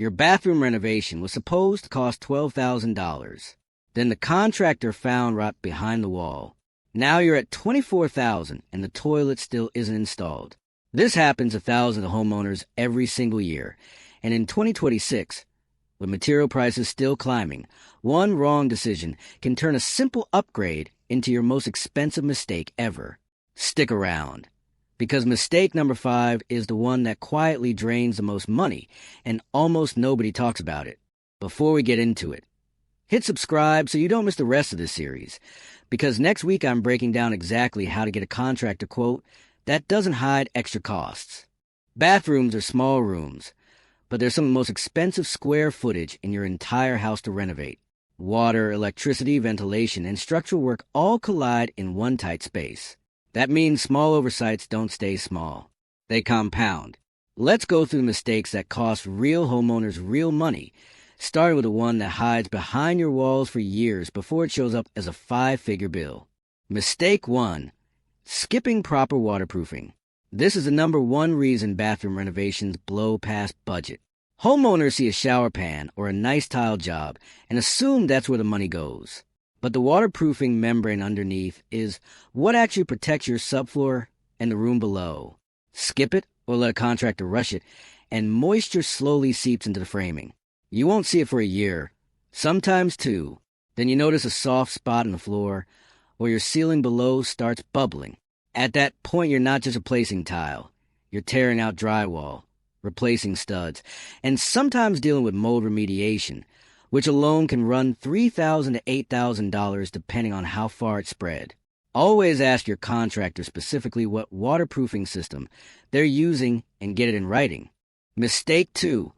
Your bathroom renovation was supposed to cost $12,000. Then the contractor found right behind the wall. Now you're at $24,000 and the toilet still isn't installed. This happens to thousands of homeowners every single year. And in 2026, with material prices still climbing, one wrong decision can turn a simple upgrade into your most expensive mistake ever. Stick around, because mistake number 5 is the one that quietly drains the most money, and almost nobody talks about it. Before we get into it, hit subscribe so you don't miss the rest of this series, because next week I'm breaking down exactly how to get a contractor quote that doesn't hide extra costs. Bathrooms are small rooms, but they're some of the most expensive square footage in your entire house to renovate. Water, electricity, ventilation, and structural work all collide in one tight space. That means small oversights don't stay small. They compound. Let's go through the mistakes that cost real homeowners real money, starting with the one that hides behind your walls for years before it shows up as a 5-figure bill. Mistake 1. Skipping proper waterproofing. This is the number one reason bathroom renovations blow past budget. Homeowners see a shower pan or a nice tile job and assume that's where the money goes. But the waterproofing membrane underneath is what actually protects your subfloor and the room below. Skip it or let a contractor rush it, and moisture slowly seeps into the framing. You won't see it for a year, sometimes 2. Then you notice a soft spot on the floor, or your ceiling below starts bubbling. At that point, you're not just replacing tile. You're tearing out drywall, replacing studs, and sometimes dealing with mold remediation, which alone can run $3,000 to $8,000 depending on how far it's spread. Always ask your contractor specifically what waterproofing system they're using and get it in writing. Mistake 2.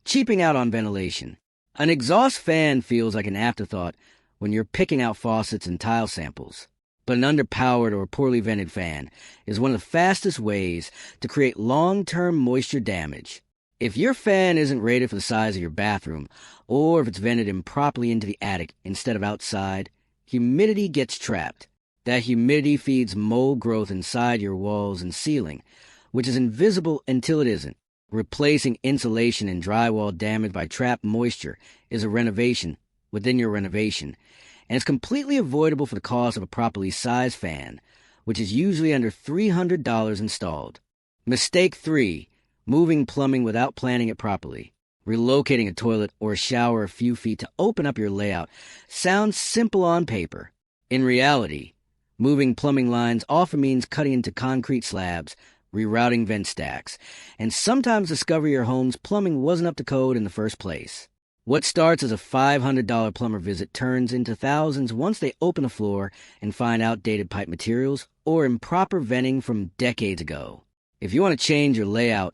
Cheaping out on ventilation. An exhaust fan feels like an afterthought when you're picking out faucets and tile samples. But an underpowered or poorly vented fan is one of the fastest ways to create long-term moisture damage. If your fan isn't rated for the size of your bathroom, or if it's vented improperly into the attic instead of outside, humidity gets trapped. That humidity feeds mold growth inside your walls and ceiling, which is invisible until it isn't. Replacing insulation and drywall damaged by trapped moisture is a renovation within your renovation, and it's completely avoidable for the cost of a properly sized fan, which is usually under $300 installed. Mistake 3. Moving plumbing without planning it properly. Relocating a toilet or a shower a few feet to open up your layout sounds simple on paper. In reality, moving plumbing lines often means cutting into concrete slabs, rerouting vent stacks, and sometimes discover your home's plumbing wasn't up to code in the first place. What starts as a $500 plumber visit turns into thousands once they open a floor and find outdated pipe materials or improper venting from decades ago. If you want to change your layout,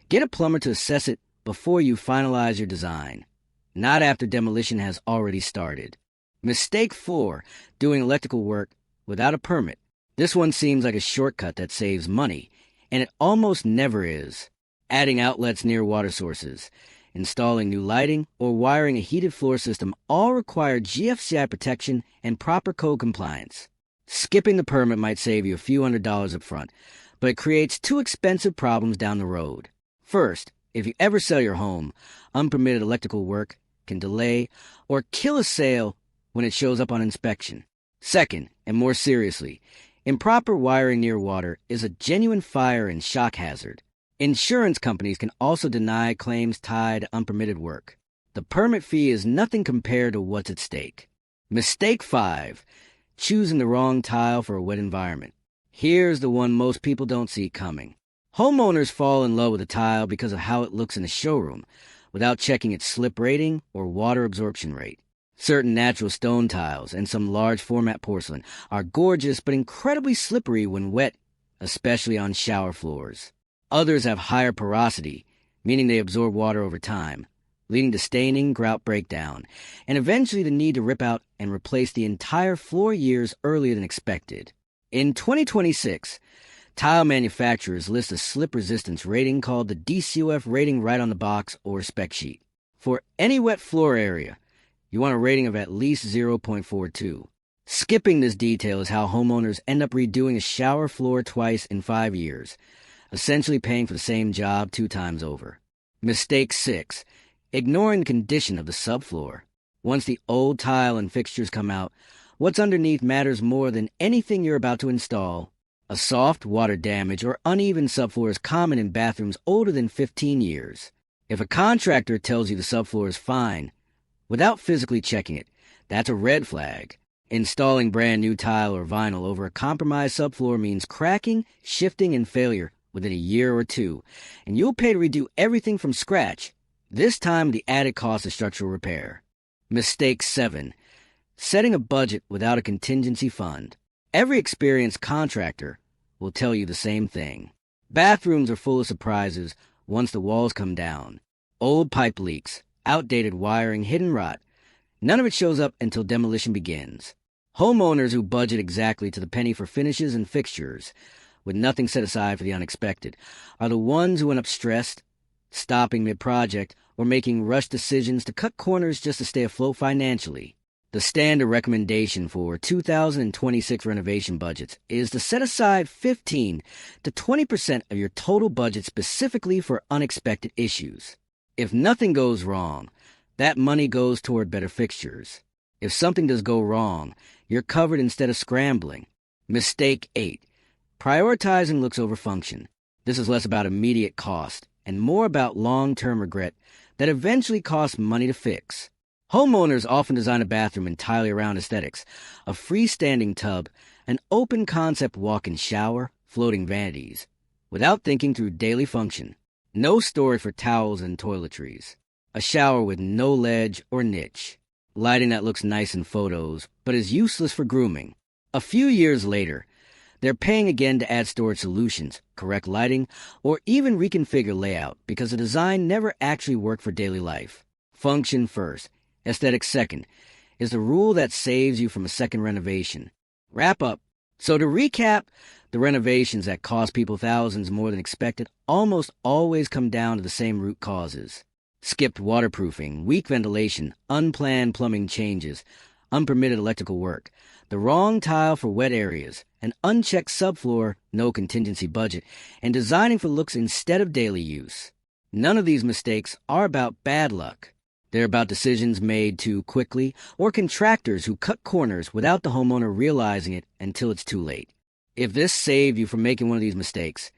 get a plumber to assess it before you finalize your design, not after demolition has already started. Mistake 4. Doing electrical work without a permit. This one seems like a shortcut that saves money, and it almost never is. Adding outlets near water sources, installing new lighting, or wiring a heated floor system all require GFCI protection and proper code compliance. Skipping the permit might save you a few $100s up front, but it creates 2 expensive problems down the road. First, if you ever sell your home, unpermitted electrical work can delay or kill a sale when it shows up on inspection. Second, and more seriously, improper wiring near water is a genuine fire and shock hazard. Insurance companies can also deny claims tied to unpermitted work. The permit fee is nothing compared to what's at stake. Mistake 5. Choosing the wrong tile for a wet environment. Here's the one most people don't see coming. Homeowners fall in love with a tile because of how it looks in the showroom, without checking its slip rating or water absorption rate. Certain natural stone tiles and some large format porcelain are gorgeous but incredibly slippery when wet, especially on shower floors. Others have higher porosity, meaning they absorb water over time, leading to staining, grout breakdown, and eventually the need to rip out and replace the entire floor years earlier than expected. In 2026, tile manufacturers list a slip resistance rating called the DCOF rating right on the box or spec sheet. For any wet floor area, you want a rating of at least 0.42. Skipping this detail is how homeowners end up redoing a shower floor twice in 5 years, essentially paying for the same job 2 times over. Mistake 6. ignoring the condition of the subfloor. Once the old tile and fixtures come out, what's underneath matters more than anything you're about to install. A soft, water damage, or uneven subfloor is common in bathrooms older than 15 years. If a contractor tells you the subfloor is fine, without physically checking it, that's a red flag. Installing brand new tile or vinyl over a compromised subfloor means cracking, shifting, and failure within a year or two, and you'll pay to redo everything from scratch, this time the added cost of structural repair. Mistake 7. Setting a budget without a contingency fund. Every experienced contractor will tell you the same thing. Bathrooms are full of surprises once the walls come down. Old pipe leaks, outdated wiring, hidden rot. None of it shows up until demolition begins. Homeowners who budget exactly to the penny for finishes and fixtures, with nothing set aside for the unexpected, are the ones who end up stressed, stopping mid-project, or making rushed decisions to cut corners just to stay afloat financially. The standard recommendation for 2026 renovation budgets is to set aside 15 to 20% of your total budget specifically for unexpected issues. If nothing goes wrong, that money goes toward better fixtures. If something does go wrong, you're covered instead of scrambling. Mistake 8. Prioritizing looks over function. This is less about immediate cost and more about long-term regret that eventually costs money to fix. Homeowners often design a bathroom entirely around aesthetics: a freestanding tub, an open-concept walk-in shower, floating vanities, without thinking through daily function. No storage for towels and toiletries. A shower with no ledge or niche. Lighting that looks nice in photos, but is useless for grooming. A few years later, they're paying again to add storage solutions, correct lighting, or even reconfigure layout because the design never actually worked for daily life. Function first, aesthetics second, is the rule that saves you from a second renovation. Wrap up. So to recap, the renovations that cost people thousands more than expected almost always come down to the same root causes. Skipped waterproofing, weak ventilation, unplanned plumbing changes, unpermitted electrical work, the wrong tile for wet areas, an unchecked subfloor, no contingency budget, and designing for looks instead of daily use. None of these mistakes are about bad luck. They're about decisions made too quickly or contractors who cut corners without the homeowner realizing it until it's too late. If this saved you from making one of these mistakes,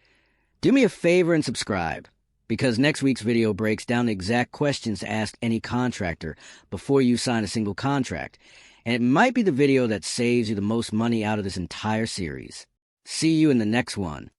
do me a favor and subscribe, because next week's video breaks down the exact questions to ask any contractor before you sign a single contract, and it might be the video that saves you the most money out of this entire series. See you in the next one.